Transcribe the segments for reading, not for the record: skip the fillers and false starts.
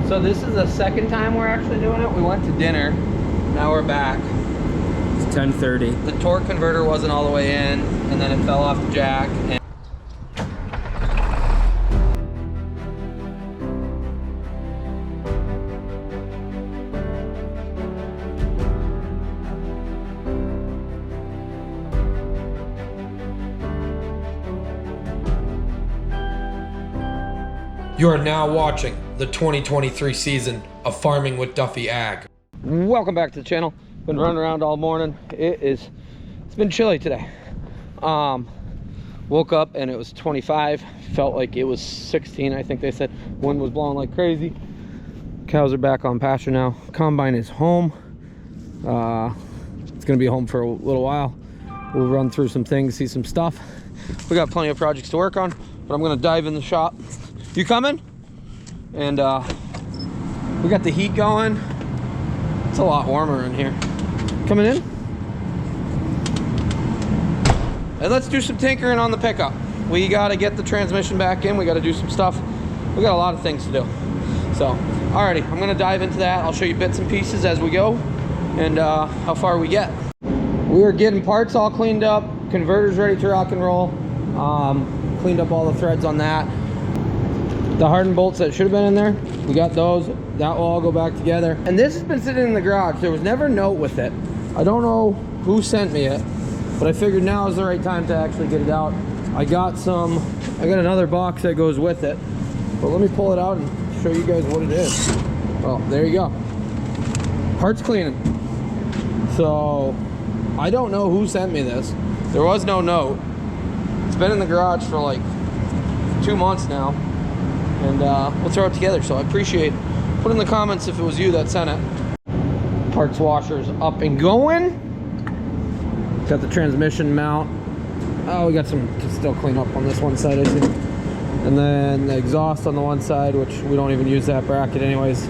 So this is the second time we're actually doing it. We went to dinner, now we're back. It's 10:30. The torque converter wasn't all the way in, and then it fell off the jack. And You are now watching the 2023 season of Farming with Duffy Ag. welcome back to the channel. Been running around all morning. It's been chilly today. Woke up and it was 25. Felt like it was 16, I think they said. Wind was blowing like crazy. Cows are back on pasture now. Combine is home. It's gonna be home for a little while. We'll run through some things, see some stuff. We got plenty of projects to work on, but I'm gonna dive in the shop. You coming? And we got the heat going. It's a lot warmer in here. Coming in? And let's do some tinkering on the pickup. We gotta get the transmission back in. We gotta do some stuff. We got a lot of things to do. So, alrighty, I'm gonna dive into that. I'll show you bits and pieces as we go and how far we get. We are getting parts all cleaned up, converters ready to rock and roll. Cleaned up all the threads on that. The hardened bolts that should have been in there, we got those. That will all go back together. And this has been sitting in the garage. There was never a note with it. I don't know who sent me it, but I figured now is the right time to actually get it out. I got another box that goes with it, but let me pull it out and show you guys what it is. Oh, there you go. Parts cleaning. So I don't know who sent me this. There was no note. It's been in the garage for like 2 months now, and we'll throw it together. So I appreciate. Put in the comments if it was you that sent it. Parts washer's up and going. Got the transmission mount. Oh, we got some to still clean up on this one side, I think. And then the exhaust on the one side, which we don't even use that bracket anyways.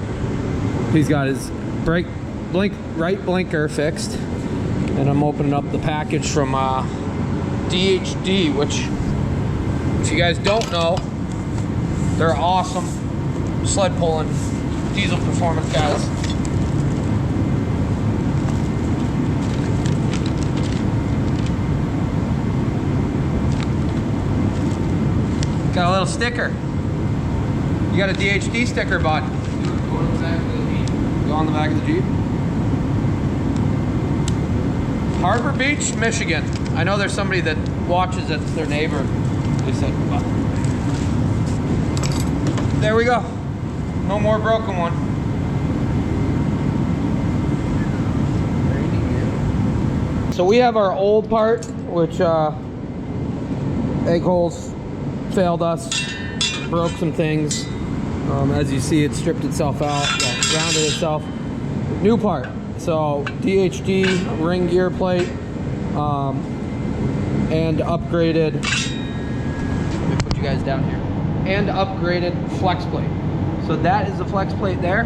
He's got his right blinker fixed. And I'm opening up the package from DHD, which, if you guys don't know, they're awesome sled pulling diesel performance guys. Got a little sticker. You got a DHD sticker, bud. Go on the back of the Jeep. Harbor Beach, Michigan. I know there's somebody that watches that's their neighbor. They said, well, there we go. No more broken one. So we have our old part, which egg holes failed us, broke some things. As you see, it stripped itself out, well, rounded itself. New part. So DHD ring gear plate and upgraded. Let me put you guys down here. And upgraded flex plate. So that is the flex plate there.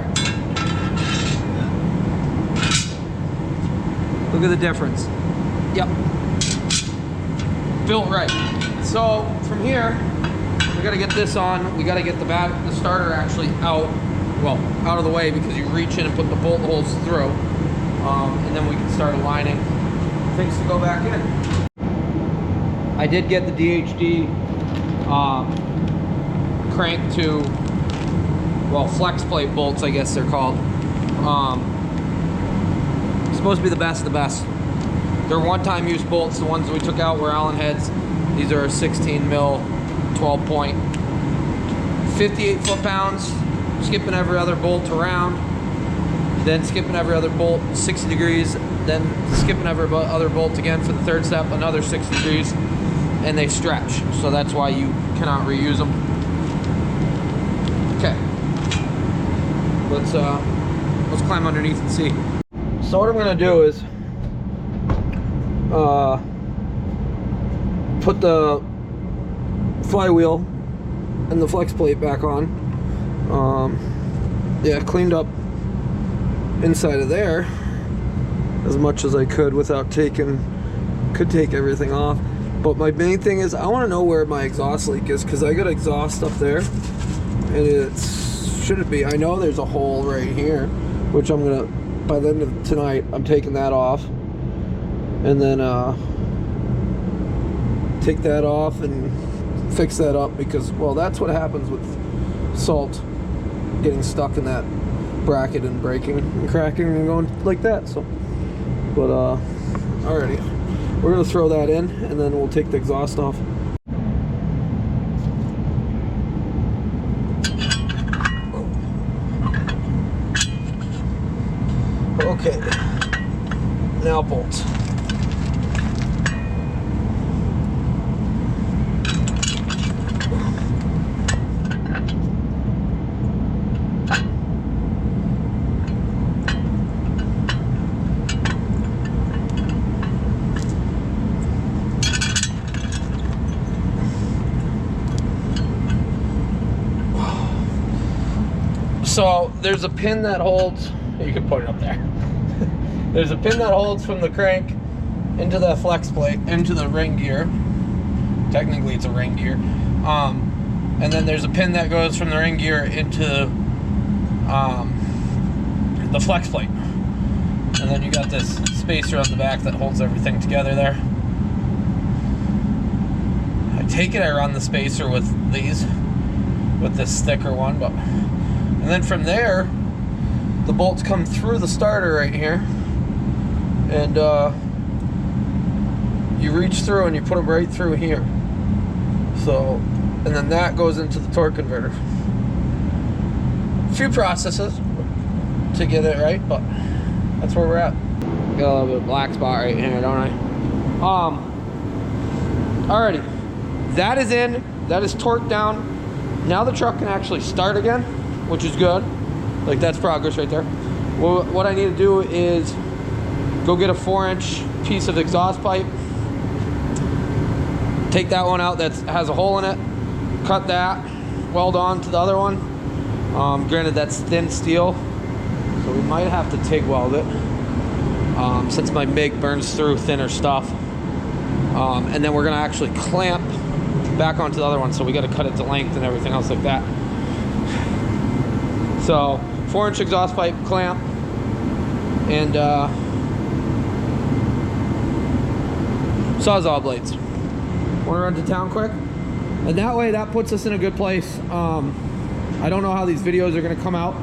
Look at the difference. Yep. Built right. So from here, we gotta get this on. We gotta get the starter actually out, well, out of the way, because you reach in and put the bolt holes through. And then we can start aligning things to go back in. I did get the DHD crank to, well, flex plate bolts, I guess they're called. Supposed to be the best of the best. They're one-time use bolts. The ones we took out were Allen heads. These are 16 mil, 12 point, 58 foot-pounds, skipping every other bolt around, then skipping every other bolt 60 degrees, then skipping every other bolt again for the third step, another 60 degrees, and they stretch. So that's why you cannot reuse them. Okay, let's climb underneath and see. So what I'm gonna do is put the flywheel and the flex plate back on. Yeah, cleaned up inside of there as much as I could without take everything off. But my main thing is I want to know where my exhaust leak is, because I got exhaust up there and it's should it be? I know there's a hole right here, which I'm gonna, by the end of tonight, I'm taking that off. And then take that off and fix that up because, well, that's what happens with salt getting stuck in that bracket and breaking and cracking and going like that. So, but alrighty, we're gonna throw that in and then we'll take the exhaust off. Okay, now bolts. So there's a pin that holds, you can put it up there. There's a pin that holds from the crank into the flex plate, into the ring gear. Technically it's a ring gear. And then there's a pin that goes from the ring gear into the flex plate. And then you got this spacer on the back that holds everything together there. I take it I run the spacer with these, with this thicker one, but and then from there, the bolts come through the starter right here, and you reach through and you put them right through here. So, and then that goes into the torque converter. A few processes to get it right, but that's where we're at. Got a little bit of black spot right here, don't I? Alrighty, that is in, that is torqued down. Now the truck can actually start again, which is good. Like, that's progress right there. Well, what I need to do is go get a 4-inch piece of exhaust pipe, take that one out that has a hole in it, cut that, weld on to the other one. Granted, that's thin steel, so we might have to TIG weld it, since my MIG burns through thinner stuff. And then we're gonna actually clamp back onto the other one, so we gotta cut it to length and everything else like that. So 4-inch exhaust pipe, clamp, and Sawzall blades. Want to run to town quick? And that way, that puts us in a good place. I don't know how these videos are going to come out,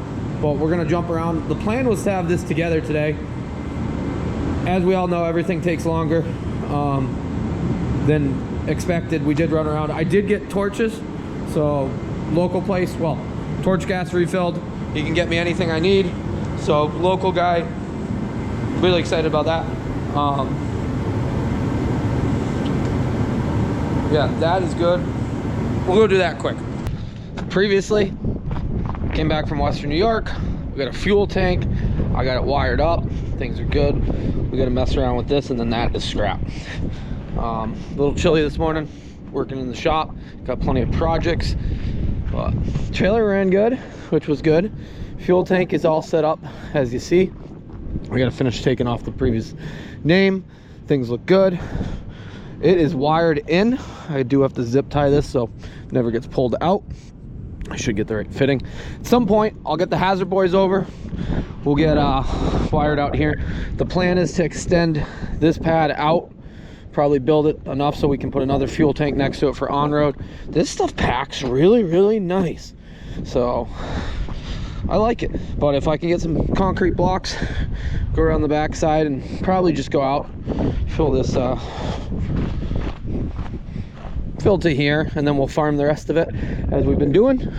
but we're going to jump around. The plan was to have this together today. As we all know, everything takes longer than expected. We did run around. I did get torches, so local place, well, torch gas refilled. He can get me anything I need. So local guy, really excited about that. Yeah, that is good. We'll go do that quick. Previously, came back from Western New York. We got a fuel tank. I got it wired up. Things are good. We got to mess around with this, and then that is scrap. A little chilly this morning. Working in the shop. Got plenty of projects. But trailer ran good, which was good. Fuel tank is all set up, as you see. We got to finish taking off the previous name. Things look good. It is wired in. I do have to zip tie this so it never gets pulled out. I should get the right fitting. At some point, I'll get the Hazard boys over. We'll get wired out here. The plan is to extend this pad out, probably build it enough so we can put another fuel tank next to it for on-road. This stuff packs really, really nice. So I like it. But if I can get some concrete blocks, go around the backside and probably just go out, fill this fill to here, and then we'll farm the rest of it as we've been doing.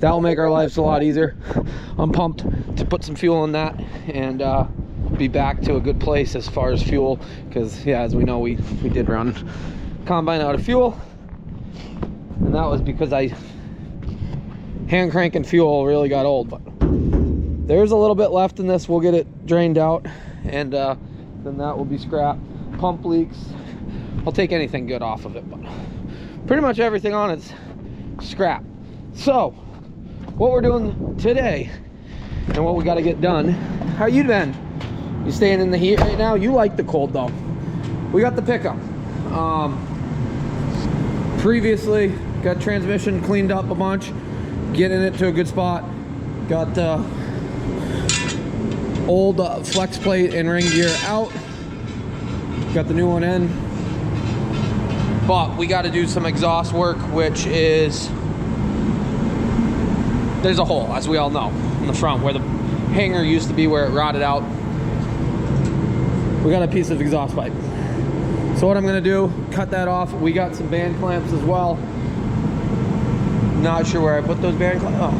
That will make our lives a lot easier. I'm pumped to put some fuel in that and be back to a good place as far as fuel, because yeah, as we know, we did run combine out of fuel, and that was because I hand cranking fuel really got old. But there's a little bit left in this. We'll get it drained out, and then that will be scrap. Pump leaks, I'll take anything good off of it, but pretty much everything on it's scrap. So what we're doing today and what we got to get done. How you been? You staying in the heat right now? You like the cold though. We got the pickup. Previously got transmission cleaned up a bunch, getting it to a good spot. Got the old flex plate and ring gear out. Got the new one in. But we got to do some exhaust work, which is, there's a hole, as we all know, in the front where the hanger used to be, where it rotted out. We got a piece of exhaust pipe. So what I'm gonna do, cut that off. We got some band clamps as well. Not sure where I put those band clamps. Oh,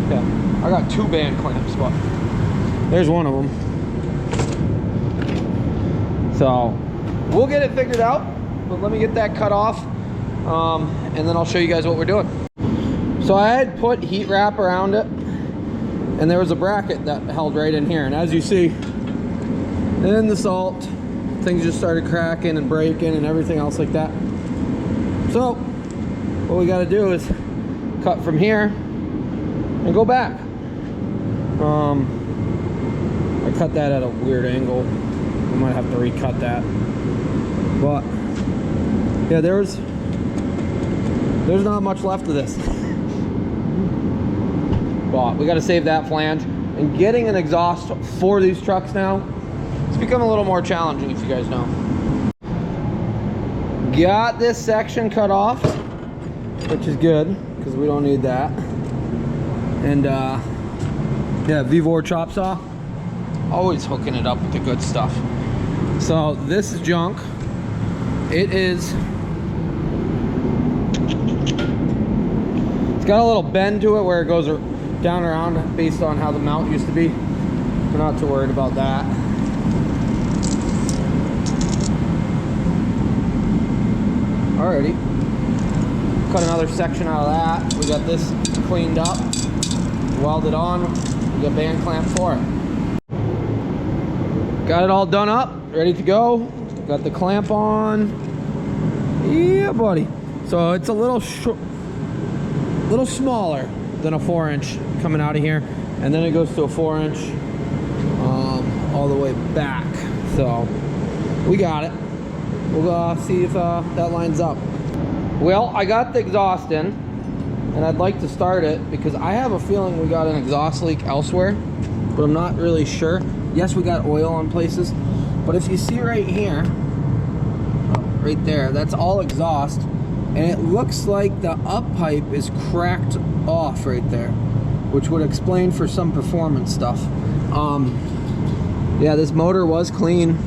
yeah, I got 2 band clamps, but there's one of them. So we'll get it figured out, but let me get that cut off, and then I'll show you guys what we're doing. So I had put heat wrap around it, and there was a bracket that held right in here. And as you see, in the salt, things just started cracking and breaking and everything else like that. So what we got to do is cut from here and go back. I cut that at a weird angle. I might have to recut that. But yeah, there's not much left of this. But we got to save that flange. And getting an exhaust for these trucks now, it's become a little more challenging, if you guys know. Got this section cut off, which is good because we don't need that. And yeah, Vevor chop saw, always hooking it up with the good stuff. So this is junk. It is, it's got a little bend to it where it goes down around based on how the mount used to be. We're not too worried about that. Alrighty, cut another section out of that. We got this cleaned up, welded on. We got band clamp for it. Got it all done up, ready to go. Got the clamp on. Yeah, buddy. So it's a little smaller than a 4-inch coming out of here, and then it goes to a 4-inch all the way back. So we got it. We'll see if that lines up. Well, I got the exhaust in, and I'd like to start it because I have a feeling we got an exhaust leak elsewhere, but I'm not really sure. Yes, we got oil on places, but if you see right here, right there, that's all exhaust, and it looks like the up pipe is cracked off right there, which would explain for some performance stuff. Yeah, this motor was clean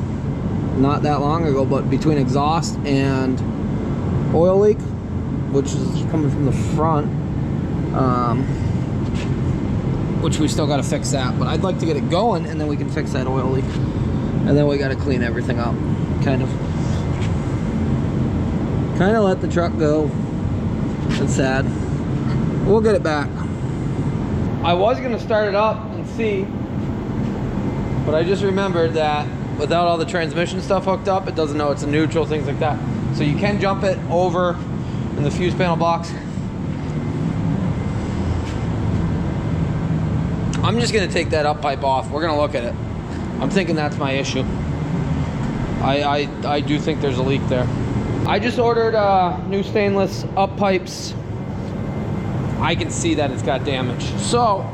not that long ago, but between exhaust and oil leak, which is coming from the front, which we still got to fix that, but I'd like to get it going and then we can fix that oil leak, and then we got to clean everything up, kind of let the truck go. It's sad. We'll get it back. I was gonna start it up and see, but I just remembered that without all the transmission stuff hooked up, it doesn't know it's a neutral, things like that. So you can jump it over in the fuse panel box. I'm just gonna take that up pipe off. We're gonna look at it. I'm thinking that's my issue. I do think there's a leak there. I just ordered new stainless up pipes. I can see that it's got damage. So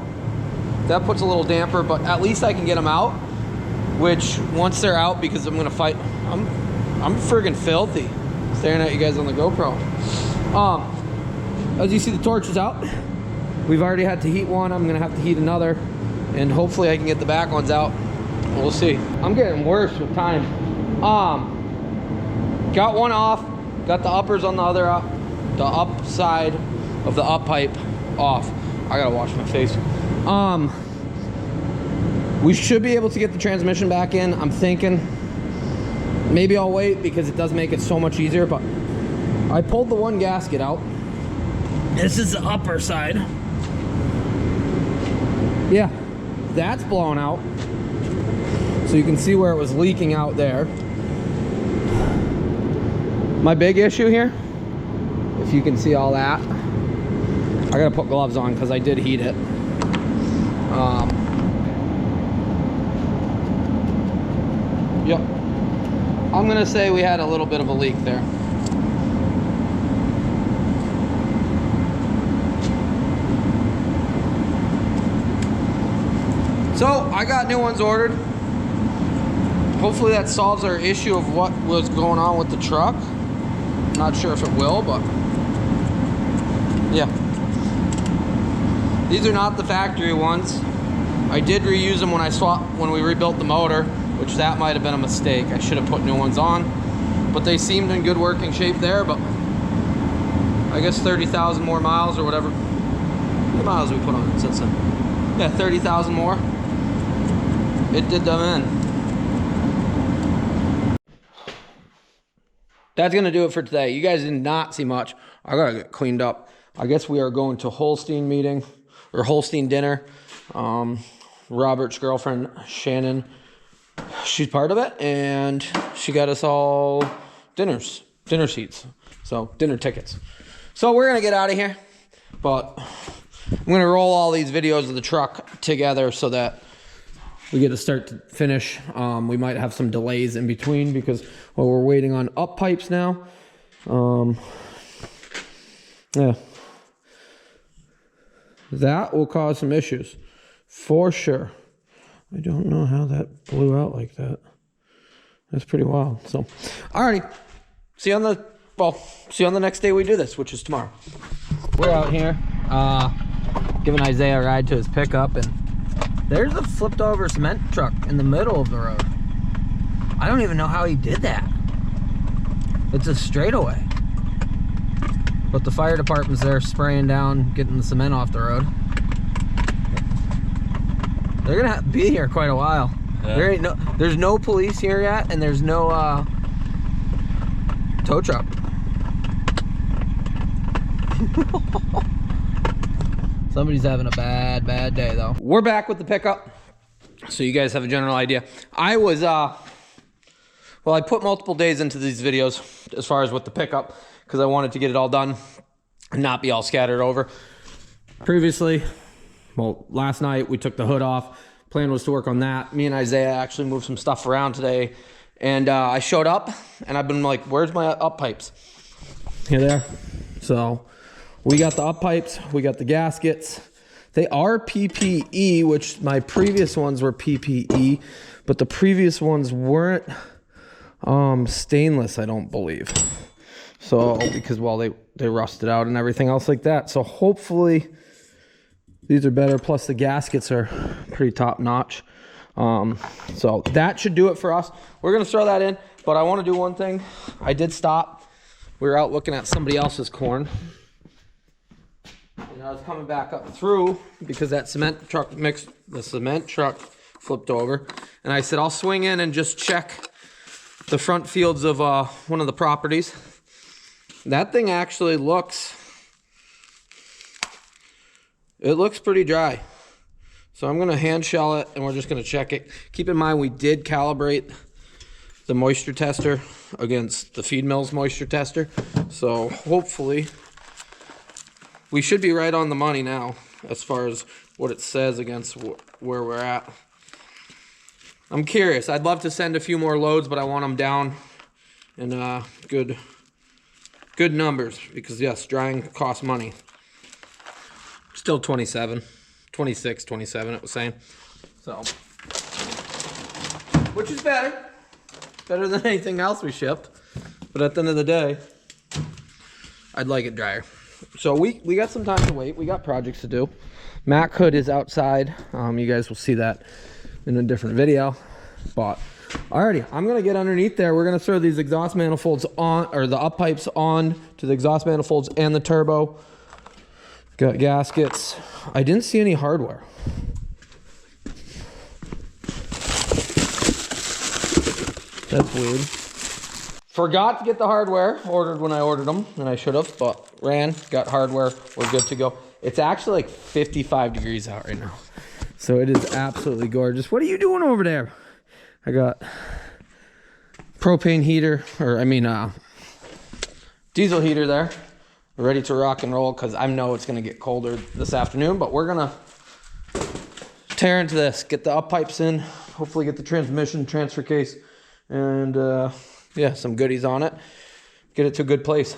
that puts a little damper, but at least I can get them out. Which once they're out, because I'm gonna fight, I'm friggin' filthy staring at you guys on the GoPro. As you see, the torch is out. We've already had to heat one. I'm gonna have to heat another, and hopefully I can get the back ones out. We'll see. I'm getting worse with time. Got one off. Got the uppers on the other the up side of the up pipe off. I gotta wash my face. We should be able to get the transmission back in. I'm thinking maybe I'll wait because it does make it so much easier, but I pulled the one gasket out. This is the upper side. Yeah, that's blown out. So you can see where it was leaking out there. My big issue here, if you can see all that, I gotta put gloves on because I did heat it. Yep. I'm gonna say we had a little bit of a leak there. So I got new ones ordered. Hopefully that solves our issue of what was going on with the truck. Not sure if it will, but yeah. These are not the factory ones. I did reuse them when we rebuilt the motor, which that might have been a mistake. I should have put new ones on, but they seemed in good working shape there. But I guess 30,000 more miles or whatever. How many miles we put on it since then? Yeah, 30,000 more. It did them in. That's gonna do it for today. You guys did not see much. I gotta get cleaned up. I guess we are going to Holstein meeting or Holstein dinner. Robert's girlfriend Shannon, she's part of it, and she got us all dinner seats, so dinner tickets. So we're gonna get out of here, but I'm gonna roll all these videos of the truck together so that we get to start to finish. We might have some delays in between because we're waiting on up pipes now. Yeah, that will cause some issues for sure. I don't know how that blew out like that. That's pretty wild. So, alrighty. See you on the next day we do this, which is tomorrow. We're out here, giving Isaiah a ride to his pickup, and there's a flipped over cement truck in the middle of the road. I don't even know how he did that. It's a straightaway. But the fire department's there spraying down, getting the cement off the road. They're gonna have to be here quite a while. Yeah. There's no police here yet, and there's no tow truck. Somebody's having a bad day though. We're back with the pickup, so you guys have a general idea. I was, well, I put multiple days into these videos as far as with the pickup because I wanted to get it all done and not be all scattered over. Previously, well, last night we took the hood off. Plan was to work on that. Me and Isaiah actually moved some stuff around today, and I showed up and I've been like, where's my up pipes? Here they are. So we got the up pipes, we got the gaskets. They are PPE, which my previous ones were PPE, but the previous ones weren't stainless, I don't believe. So, because, well, they rusted out and everything else like that. So hopefully these are better, plus the gaskets are pretty top notch. So that should do it for us. We're gonna throw that in, but I wanna do one thing. I did stop. We were out looking at somebody else's corn. And I was coming back up through because that cement truck flipped over. And I said, I'll swing in and just check the front fields of one of the properties. That thing actually looks pretty dry. So I'm gonna hand shell it and we're just gonna check it. Keep in mind, we did calibrate the moisture tester against the feed mill's moisture tester. So hopefully we should be right on the money now as far as what it says against where we're at. I'm curious. I'd love to send a few more loads, but I want them down in good numbers because yes, drying costs money. Still 26, 27 it was saying. So, which is better than anything else we shipped. But at the end of the day, I'd like it drier. So we got some time to wait. We got projects to do. Mac hood is outside. You guys will see that in a different video. But alrighty, I'm gonna get underneath there. We're gonna throw these exhaust manifolds on, or the up pipes on to the exhaust manifolds and the turbo. Got gaskets. I didn't see any hardware. That's weird. Forgot to get the hardware ordered when I ordered them, and I should have, but got hardware, we're good to go. It's actually like 55 degrees out right now. So it is absolutely gorgeous. What are you doing over there? I got propane heater, or I mean diesel heater there. We're ready to rock and roll because I know it's gonna get colder this afternoon, but we're gonna tear into this, get the up pipes in, hopefully get the transmission transfer case, and yeah, some goodies on it. Get it to a good place.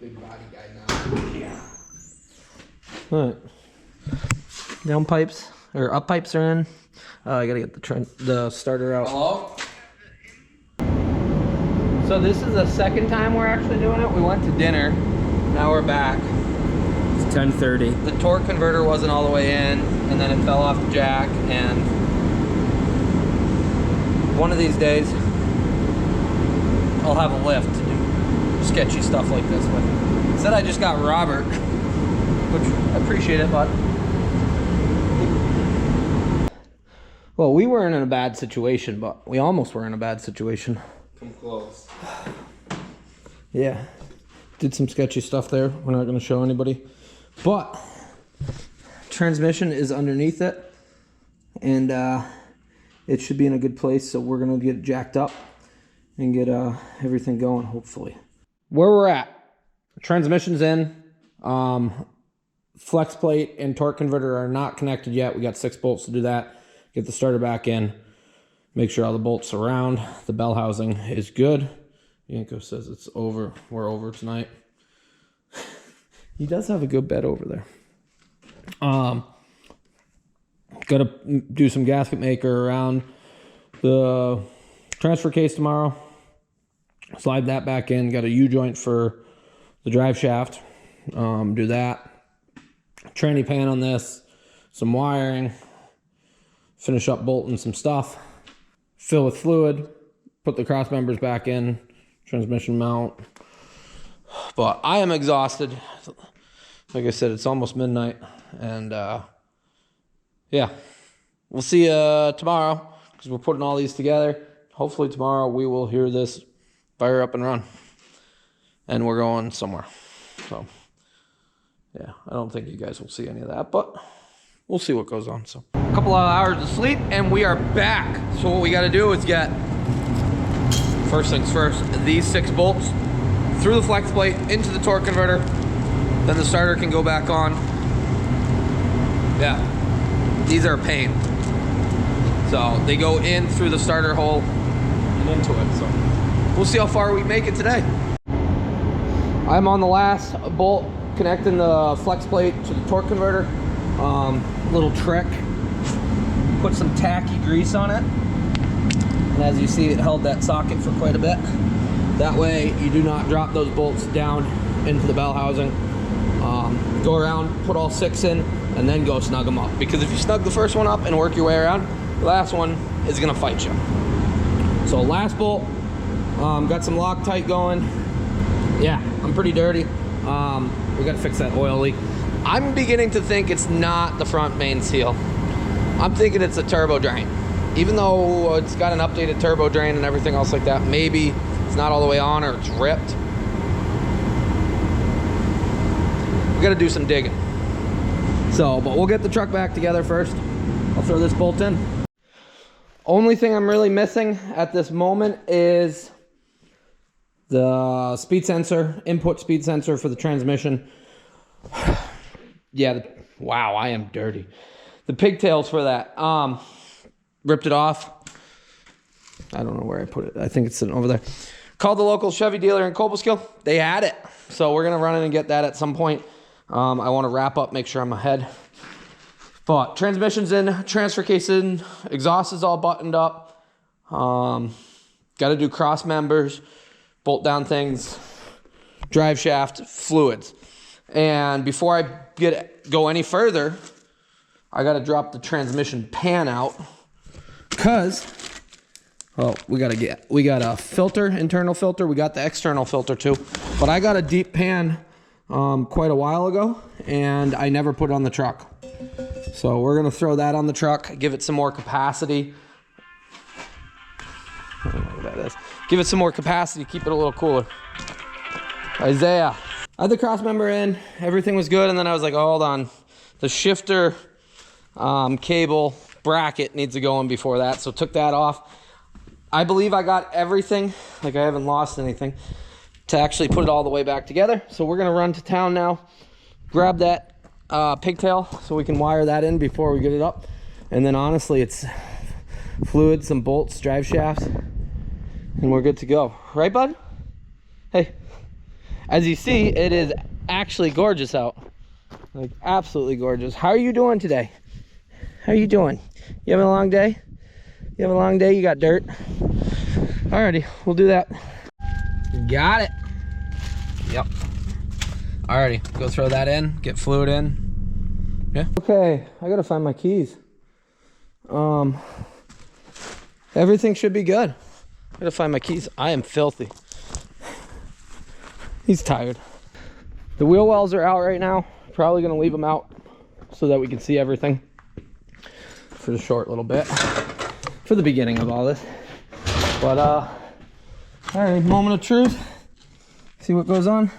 Big body guy now. Yeah. All right. Down pipes. or up pipes are in. I gotta get the starter out. Hello? So this is the second time we're actually doing it. We went to dinner, now we're back. It's 10:30. The torque converter wasn't all the way in, and then it fell off the jack, and one of these days, I'll have a lift to do sketchy stuff like this with. Instead I just got Robert, which I appreciate it, but well, we weren't in a bad situation, but we almost were in a bad situation. Come close. Yeah, did some sketchy stuff there. We're not going to show anybody, but transmission is underneath it, and it should be in a good place. So we're going to get it jacked up and get everything going, hopefully. Where we're at, transmission's in. Flex plate and torque converter are not connected yet. We got 6 bolts to do that. Get the starter back in. Make sure all the bolts are round. The bell housing is good. Yanko says it's over. We're over tonight. He does have a good bed over there. Got to do some gasket maker around the transfer case tomorrow. Slide that back in. Got a U-joint for the drive shaft. Do that. Tranny pan on this. Some wiring. Finish up bolting some stuff. Fill with fluid. Put the cross members back in. Transmission mount. But I am exhausted. Like I said, it's almost midnight. And yeah. We'll see you tomorrow, because we're putting all these together. Hopefully tomorrow we will hear this fire up and run. And we're going somewhere. So yeah, I don't think you guys will see any of that, but we'll see what goes on. So a couple of hours of sleep and we are back. So what we got to do is get, first things first, these 6 bolts through the flex plate into the torque converter. Then the starter can go back on. Yeah, these are a pain. So they go in through the starter hole and into it. So we'll see how far we make it today. I'm on the last bolt connecting the flex plate to the torque converter. Little trick, put some tacky grease on it, and as you see, it held that socket for quite a bit. That way you do not drop those bolts down into the bell housing. Go around, put all 6 in, and then go snug them up, because if you snug the first one up and work your way around, the last one is gonna fight you. So last bolt, got some Loctite going. Yeah, I'm pretty dirty. We gotta fix that oil leak. I'm beginning to think it's not the front main seal. I'm thinking it's a turbo drain. Even though it's got an updated turbo drain and everything else like that, maybe it's not all the way on or it's ripped. We gotta do some digging. So, but we'll get the truck back together first. I'll throw this bolt in. Only thing I'm really missing at this moment is the speed sensor, input speed sensor for the transmission. Yeah, wow, I am dirty. The pigtails for that, ripped it off. I don't know where I put it. I think it's sitting over there. Called the local Chevy dealer in Cobleskill. They had it. So we're gonna run in and get that at some point. I wanna wrap up, make sure I'm ahead. But transmission's in, transfer case in, exhaust is all buttoned up. Gotta do cross members, bolt down things, drive shaft, fluids. And before I go any further, I gotta drop the transmission pan out, because we got a filter, internal filter. We got the external filter too, but I got a deep pan quite a while ago, and I never put it on the truck. So we're gonna throw that on the truck, give it some more capacity. I don't know what that is. Give it some more capacity, keep it a little cooler. Isaiah. I had the cross member in, everything was good, and then I was like, oh, hold on. The shifter cable bracket needs to go in before that, so took that off. I believe I got everything, like I haven't lost anything, to actually put it all the way back together. So we're gonna run to town now, grab that pigtail so we can wire that in before we get it up. And then honestly, it's fluid, some bolts, drive shafts, and we're good to go. Right, bud? Hey. As you see, it is actually gorgeous out. Like, absolutely gorgeous. How are you doing today? How you doing? You having a long day? You having a long day? You got dirt? Alrighty, we'll do that. Got it. Yep. Alrighty, go throw that in, get fluid in. Yeah. Okay, I gotta find my keys. Everything should be good. I gotta find my keys. I am filthy. He's tired. The wheel wells are out right now. Probably gonna leave them out so that we can see everything for the short little bit, for the beginning of all this. But all right, moment of truth. See what goes on.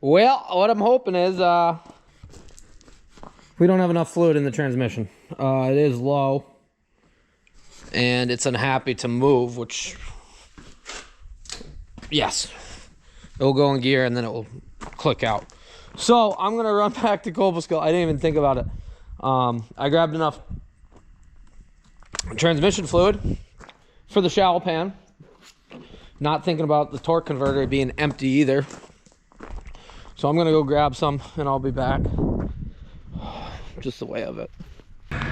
Well, what I'm hoping is we don't have enough fluid in the transmission. It is low and it's unhappy to move, which, yes, it'll go in gear and then it will click out. So I'm gonna run back to Cobleskill. I didn't even think about it. I grabbed enough transmission fluid for the shallow pan, not thinking about the torque converter being empty either. So I'm gonna go grab some and I'll be back. Just the way of it.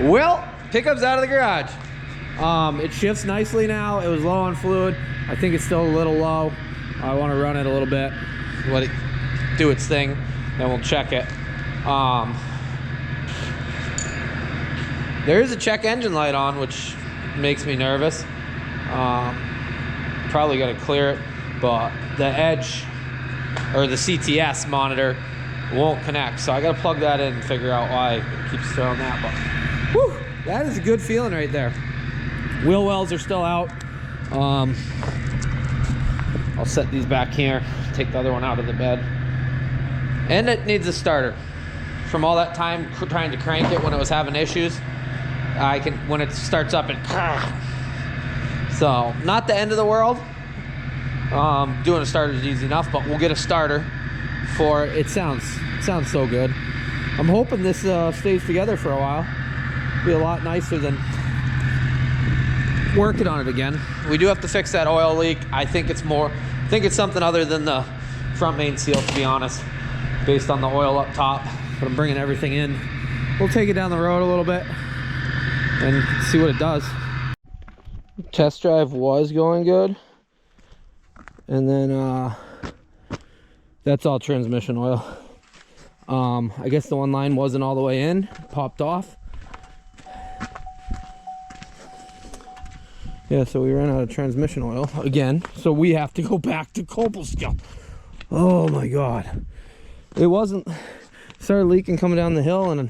Well, pickup's out of the garage. It shifts nicely now. It was low on fluid. I think it's still a little low. I want to run it a little bit, let it do its thing, then we'll check it. There is a check engine light on, which makes me nervous. Probably gotta clear it, but the edge or the CTS monitor won't connect, so I gotta plug that in and figure out why it keeps throwing that. But whew, that is a good feeling right there. Wheel wells are still out. I'll set these back here, take the other one out of the bed, and it needs a starter. From all that time trying to crank it when it was having issues, I can, when it starts up, and so not the end of the world. Doing a starter is easy enough, but we'll get a starter for it. Sounds so good. I'm hoping this stays together for a while. Be a lot nicer than working on it again. We do have to fix that oil leak. I think it's something other than the front main seal, to be honest, based on the oil up top. But I'm bringing everything in. We'll take it down the road a little bit and see what it does. Test drive was going good. And then that's all transmission oil. I guess the one line wasn't all the way in, popped off. Yeah, so we ran out of transmission oil again, so we have to go back to Cobleskill. Oh my god. It started leaking coming down the hill, and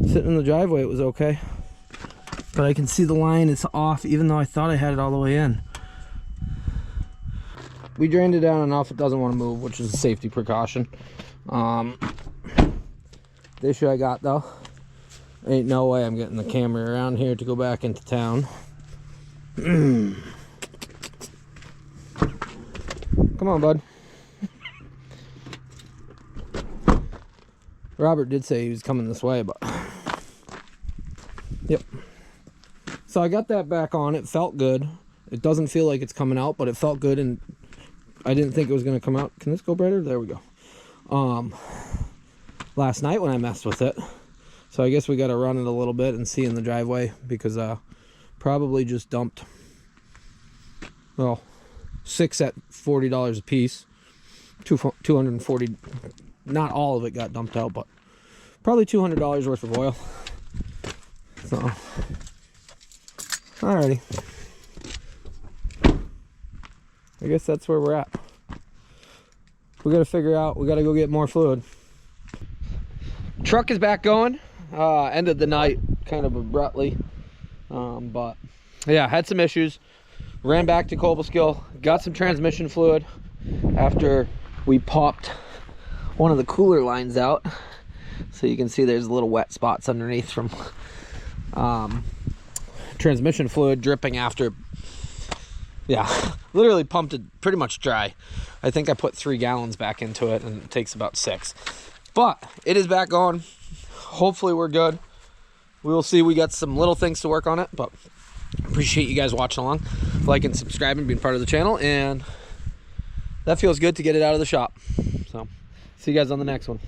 sitting in the driveway it was okay. But I can see the line is off, even though I thought I had it all the way in. We drained it down enough it doesn't want to move, which is a safety precaution. The issue I got though, ain't no way I'm getting the camera around here to go back into town. Come on, bud. Robert did say he was coming this way, but yep. So I got that back on. It felt good. It doesn't feel like it's coming out, but it felt good, and I didn't think it was going to come out. Can this go brighter? There we go. Last night when I messed with it, so I guess we got to run it a little bit and see in the driveway, because probably just dumped, well, 6 at $40 a piece, 240. Not all of it got dumped out, but probably $200 worth of oil. So alrighty, I guess that's where we're at. We got to figure out, we got to go get more fluid. Truck is back going. Ended the night kind of abruptly, but yeah, had some issues. Ran back to Cobleskill, got some transmission fluid after we popped one of the cooler lines out, so you can see there's little wet spots underneath from transmission fluid dripping after Yeah, literally pumped it pretty much dry. I think I put 3 gallons back into it, and it takes about 6. But it is back on. Hopefully we're good. We will see. We got some little things to work on it, but appreciate you guys watching along, liking, subscribing, being part of the channel, and that feels good to get it out of the shop. So see you guys on the next one.